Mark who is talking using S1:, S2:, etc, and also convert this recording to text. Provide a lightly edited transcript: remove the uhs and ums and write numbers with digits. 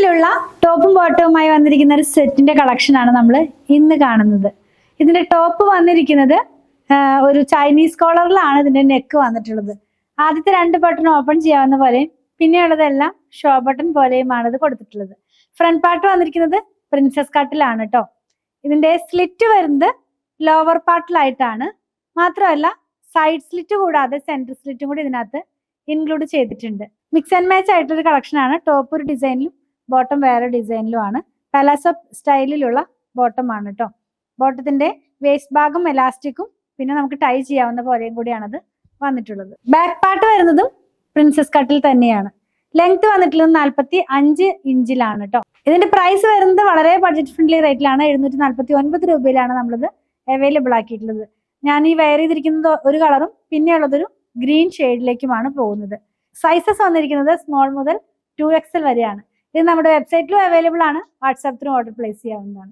S1: സ്റ്റൈലിലുള്ള ടോപ്പും ബോട്ടവുമായി വന്നിരിക്കുന്ന ഒരു സെറ്റിന്റെ കളക്ഷൻ ആണ് നമ്മൾ ഇന്ന് കാണുന്നത്. ഇതിന്റെ ടോപ്പ് വന്നിരിക്കുന്നത് ഒരു ചൈനീസ് കോളറിലാണ് ഇതിന്റെ നെക്ക് വന്നിട്ടുള്ളത്. ആദ്യത്തെ 2 ബട്ടൺ ഓപ്പൺ ചെയ്യാവുന്ന പോലെയും പിന്നെയുള്ളതെല്ലാം ഷോ ബട്ടൺ പോലെയുമാണ് ഇത് കൊടുത്തിട്ടുള്ളത്. ഫ്രണ്ട് പാർട്ട് വന്നിരിക്കുന്നത് പ്രിൻസസ് കട്ടിലാണ് കേട്ടോ. ഇതിന്റെ സ്ലിറ്റ് വരുന്നത് ലോവർ പാർട്ടിലായിട്ടാണ്. മാത്രമല്ല സൈഡ് സ്ലിറ്റ് കൂടാതെ സെന്റർ സ്ലിറ്റും കൂടി ഇതിനകത്ത് ഇൻക്ലൂഡ് ചെയ്തിട്ടുണ്ട്. മിക്സ് ആൻഡ് മാച്ച് ആയിട്ടൊരു കളക്ഷൻ ആണ്. ടോപ്പ് ഒരു ഡിസൈനിലും ബോട്ടം വേറെ ഡിസൈനിലും ആണ്. പലാസോ സ്റ്റൈലിലുള്ള ബോട്ടം ആണ് കേട്ടോ. ബോട്ടത്തിന്റെ വേസ്റ്റ് ഭാഗം എലാസ്റ്റിക്കും പിന്നെ നമുക്ക് ടൈ ചെയ്യാവുന്ന പോലെയും കൂടിയാണത് വന്നിട്ടുള്ളത്. ബാക്ക് പാർട്ട് വരുന്നതും പ്രിൻസസ് കട്ടിൽ തന്നെയാണ്. ലെങ്ത് വന്നിട്ടുള്ളത് 45 ഇഞ്ചിലാണ് കേട്ടോ. ഇതിന്റെ പ്രൈസ് വരുന്നത് വളരെ ബഡ്ജറ്റ് ഫ്രണ്ട്ലി റേറ്റിലാണ്. 749 രൂപയിലാണ് നമ്മളിത് അവൈലബിൾ ആക്കിയിട്ടുള്ളത്. ഞാൻ ഈ വെയർ ചെയ്തിരിക്കുന്നത് ഒരു കളറും പിന്നെയുള്ളതൊരു ഗ്രീൻ ഷെയ്ഡിലേക്കുമാണ് പോകുന്നത്. സൈസസ് വന്നിരിക്കുന്നത് സ്മോൾ മുതൽ 2XL വരെയാണ്. ഇത് നമ്മുടെ വെബ്സൈറ്റിലും അവൈലബിൾ ആണ്. വാട്സാപ്പ് ത്രൂ ഓർഡർ പ്ലേസ് ചെയ്യാവുന്നതാണ്.